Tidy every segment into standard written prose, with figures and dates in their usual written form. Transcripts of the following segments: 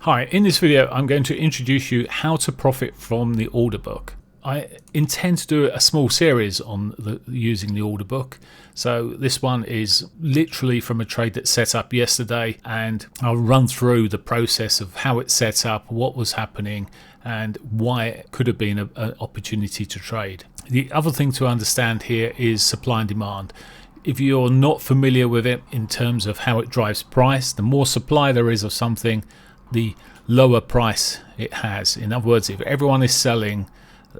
Hi, in this video I'm going to introduce you how to profit from the order book. I intend to do a small series on using the order book. So this one is literally from a trade that's set up yesterday, and I'll run through the process of how it's set up, what was happening, and why it could have been an opportunity to trade. The other thing to understand here is supply and demand. If you're not familiar with it in terms of how it drives price, the more supply there is of something, the lower price it has. In other words, if everyone is selling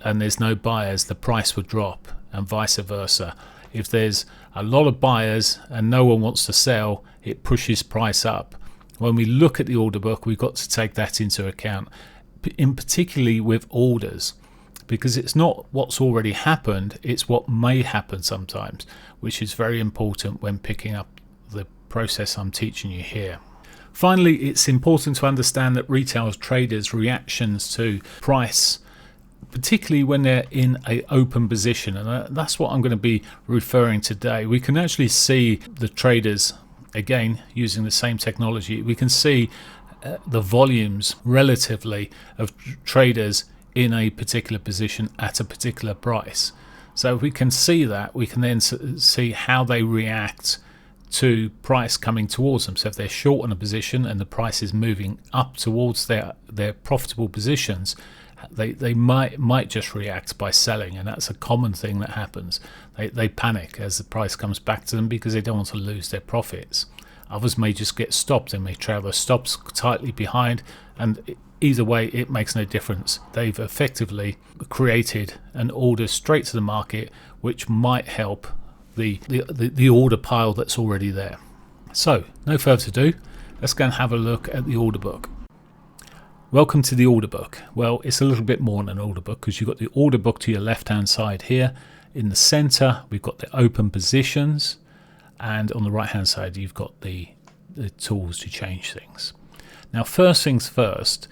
and there's no buyers, the price would drop, and vice versa. If there's a lot of buyers and no one wants to sell, it pushes price up. When we look at the order book, we've got to take that into account, in particularly with orders, because it's not what's already happened, it's what may happen sometimes, which is very important when picking up the process I'm teaching you here. Finally, it's important to understand that retail traders' reactions to price, particularly when they're in an open position, and that's what I'm going to be referring today. We can actually see the traders, again using the same technology, we can see the volumes relatively of traders in a particular position at a particular price. So if we can see that, we can then see how they react to price coming towards them. So if they're short on a position and the price is moving up towards their profitable positions, they might just react by selling, and that's a common thing that happens. They panic as the price comes back to them because they don't want to lose their profits. Others may just get stopped. They may trail their stops tightly behind, and either way it makes no difference. They've effectively created an order straight to the market, which might help the order pile that's already there. So no further ado, let's go and have a look at the order book. Welcome to the order book. Well, it's a little bit more than an order book, because you've got the order book to your left hand side here. In the center we've got the open positions, and on the right hand side you've got the tools to change things. Now, first things first,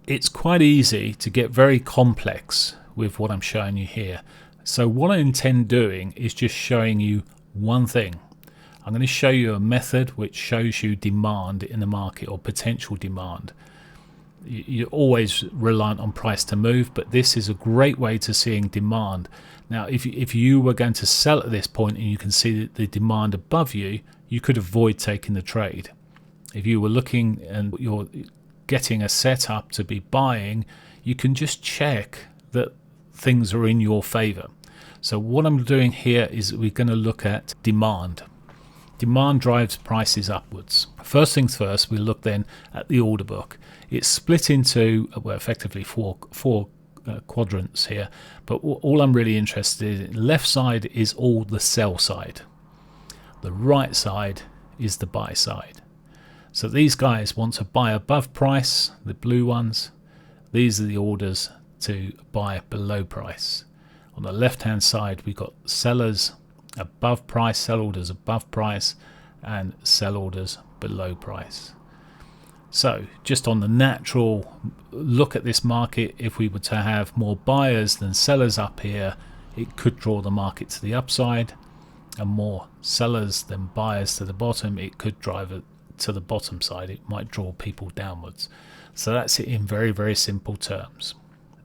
it's quite easy to get very complex with what I'm showing you here. So what I intend doing is just showing you one thing. I'm going to show you a method which shows you demand in the market, or potential demand. You're always reliant on price to move, but this is a great way to seeing demand. Now, if you were going to sell at this point and you can see the demand above you, you could avoid taking the trade. If you were looking and you're getting a setup to be buying, you can just check that things are in your favor. So what I'm doing here is we're going to look at demand. Demand drives prices upwards. First things first, we look then at the order book. It's split into effectively four quadrants here, but all I'm really interested in, left side is all the sell side, the right side is the buy side. So these guys want to buy above price, the blue ones. These are the orders to buy below price. On the left hand side we've got sellers above price, sell orders above price, and sell orders below price. So just on the natural look at this market, if we were to have more buyers than sellers up here, it could draw the market to the upside, and more sellers than buyers to the bottom, it could drive it to the bottom side. It might draw people downwards. So that's it in very, very simple terms.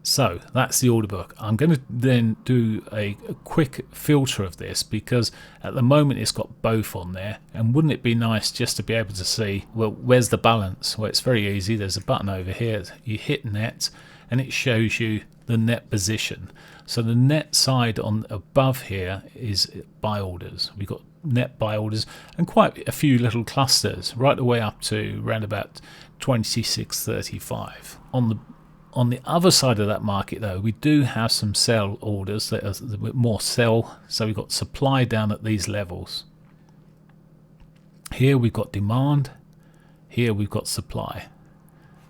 So that's the order book. I'm going to then do a quick filter of this, because at the moment it's got both on there, and wouldn't it be nice just to be able to see, well, where's the balance? Well, it's very easy. There's a button over here. You hit net and it shows you the net position. So the net side on above here is buy orders. We've got net buy orders and quite a few little clusters right the way up to around about 26.35. On the other side of that market, though, we do have some sell orders that are a bit more sell. So we've got supply down at these levels. Here we've got demand. Here we've got supply.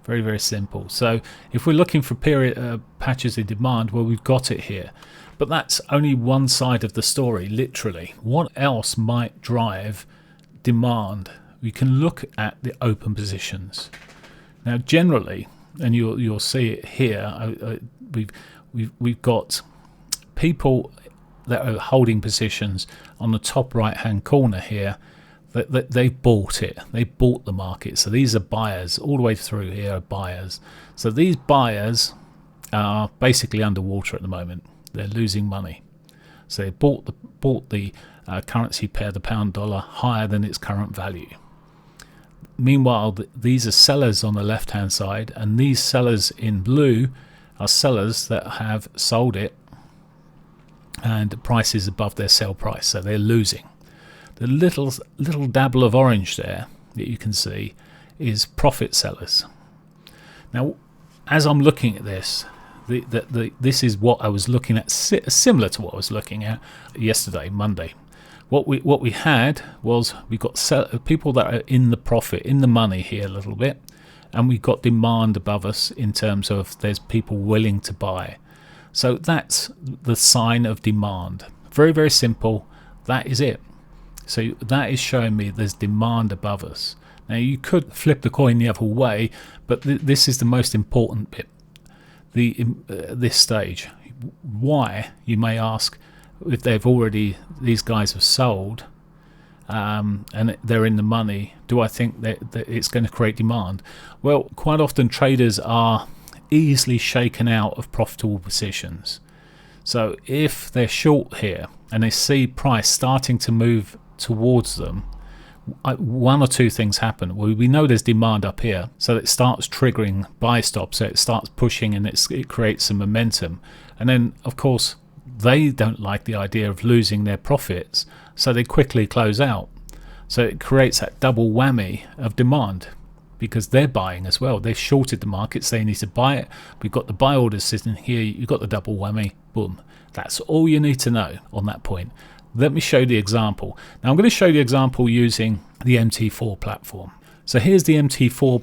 Very, very simple. So if we're looking for patches of demand, well, we've got it here. But that's only one side of the story, literally. What else might drive demand? We can look at the open positions. Now, generally, and you'll see it here, we've got people that are holding positions on the top right hand corner here They've bought it. They bought the market. So these are buyers. All the way through here are buyers. So these buyers are basically underwater at the moment. They're losing money. So they bought the currency pair, the pound dollar, higher than its current value. Meanwhile, these are sellers on the left hand side, and these sellers in blue are sellers that have sold it and the price is above their sell price, so they're losing. The little dabble of orange there that you can see is profit sellers. Now, as I'm looking at this, this is what I was looking at, similar to what I was looking at yesterday, Monday. What we had was we got people that are in the profit, in the money here a little bit, and we've got demand above us in terms of there's people willing to buy. So that's the sign of demand. Very, very simple. That is it. So that is showing me there's demand above us. Now you could flip the coin the other way, but this is the most important bit. This stage. Why, you may ask, if these guys have sold and they're in the money, do I think that it's going to create demand? Well, quite often traders are easily shaken out of profitable positions. So if they're short here and they see price starting to move towards them, one or two things happen. Well, we know there's demand up here, so it starts triggering buy stops, so it starts pushing and it creates some momentum. And then of course they don't like the idea of losing their profits, so they quickly close out. So it creates that double whammy of demand, because they're buying as well. They've shorted the markets, they need to buy it. We've got the buy orders sitting here, you've got the double whammy, boom. That's all you need to know on that point. Let me show the example. Now I'm going to show the example using the MT4 platform. So here's the MT4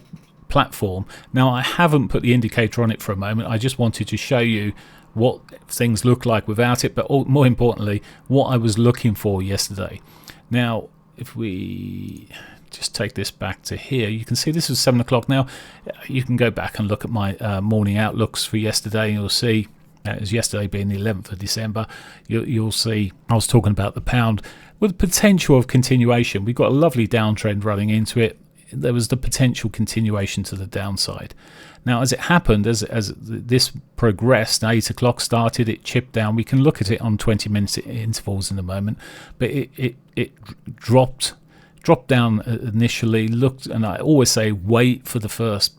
platform. Now I haven't put the indicator on it for a moment. I just wanted to show you what things look like without it, but more importantly, what I was looking for yesterday. Now, if we just take this back to here, you can see this was 7 o'clock. Now you can go back and look at my morning outlooks for yesterday, and you'll see, as yesterday being the 11th of December, you'll see I was talking about the pound with potential of continuation. We've got a lovely downtrend running into it. There was the potential continuation to the downside. Now, as it happened, as this progressed, 8 o'clock started, it chipped down. We can look at it on 20-minute intervals in a moment, but it dropped down initially. Looked, and I always say wait for the first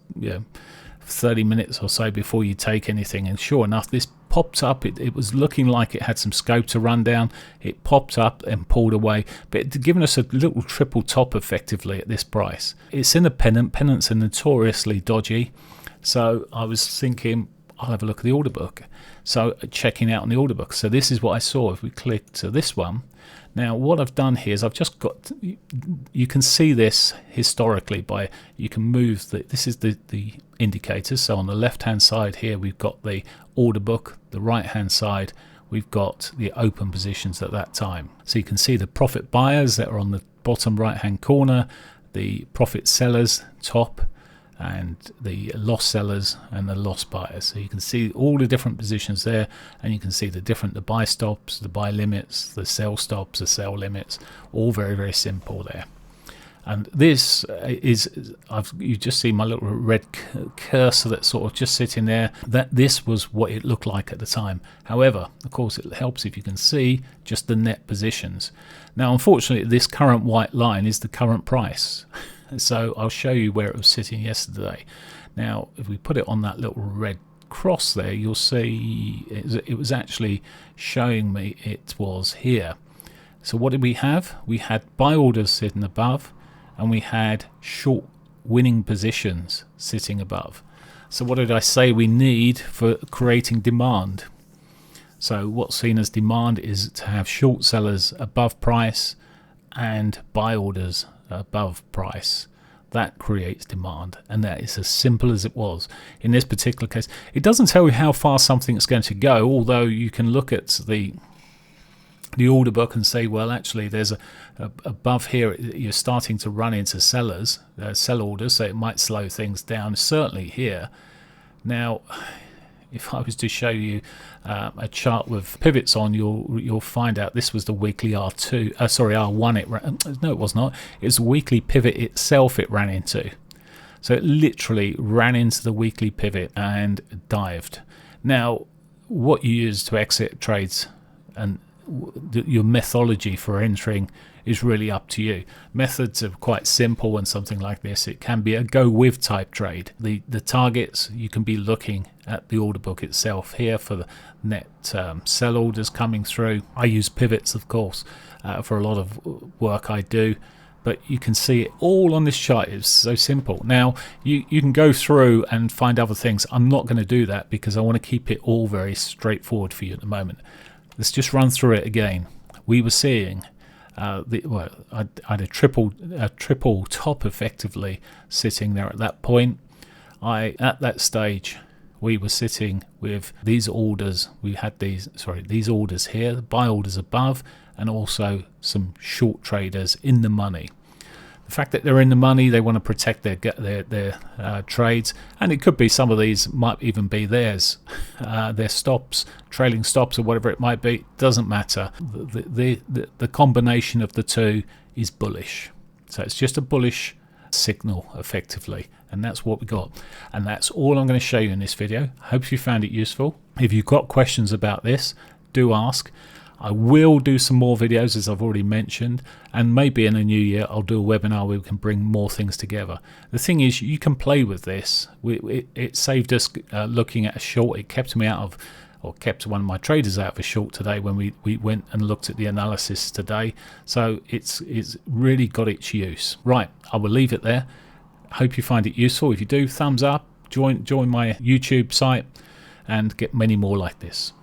30 minutes or so before you take anything. And sure enough, this popped up. It was looking like it had some scope to run down. It popped up and pulled away, but it's given us a little triple top effectively at this price. It's in a pennant. Pennants are notoriously dodgy. So I was thinking, I'll have a look at the order book. So checking out on the order book. So this is what I saw. If we click to this one, now what I've done here is I've just got, you can see this historically by, you can move this is the indicators. So on the left hand side here we've got the order book, the right hand side we've got the open positions at that time. So you can see the profit buyers that are on the bottom right hand corner, the profit sellers top, and the loss sellers and the loss buyers. So you can see all the different positions there, and you can see the buy stops, the buy limits, the sell stops, the sell limits, all very, very simple there. And this is, you just see my little red cursor that's sort of just sitting there. That this was what it looked like at the time. However, of course, it helps if you can see just the net positions. Now, unfortunately, this current white line is the current price. So I'll show you where it was sitting yesterday. Now, if we put it on that little red cross there, you'll see it was actually showing me it was here. So what did we have? We had buy orders sitting above, and we had short winning positions sitting above. So what did I say we need for creating demand? So what's seen as demand is to have short sellers above price and buy orders above price. That creates demand, and that is as simple as it was. In this particular case, it doesn't tell you how far something is going to go, although you can look at the order book and say, well, actually there's above here you're starting to run into sellers, sell orders, so it might slow things down, certainly here. Now if I was to show you a chart with pivots on, you'll find out this was the weekly R2, sorry, R1. No, it was not. It was the weekly pivot itself it ran into. So it literally ran into the weekly pivot and dived. Now, what you use to exit trades and your methodology for entering is really up to you. Methods are quite simple, and something like this, it can be a go with type trade. The targets, you can be looking at the order book itself here for the net sell orders coming through. I use pivots, of course, for a lot of work I do, but you can see it all on this chart. It's so simple. Now you can go through and find other things. I'm not going to do that because I want to keep it all very straightforward for you at the moment. Let's just run through it again. We were seeing I had a triple top effectively sitting there at that point. At that stage we were sitting with these orders. We had these orders here, the buy orders above, and also some short traders in the money. The fact that they're in the money, they want to protect their trades, and it could be some of these might even be theirs, their stops, trailing stops, or whatever it might be. Doesn't matter. The combination of the two is bullish, so it's just a bullish signal effectively, and that's what we got. And that's all I'm going to show you in this video. Hope you found it useful. If you've got questions about this, do ask. I will do some more videos, as I've already mentioned, and maybe in the new year I'll do a webinar where we can bring more things together. The thing is, you can play with this. It saved us looking at a short. It kept me out of, or kept one of my traders out of a short today when we went and looked at the analysis today. So it's really got its use. Right, I will leave it there. Hope you find it useful. If you do, thumbs up, join my YouTube site, and get many more like this.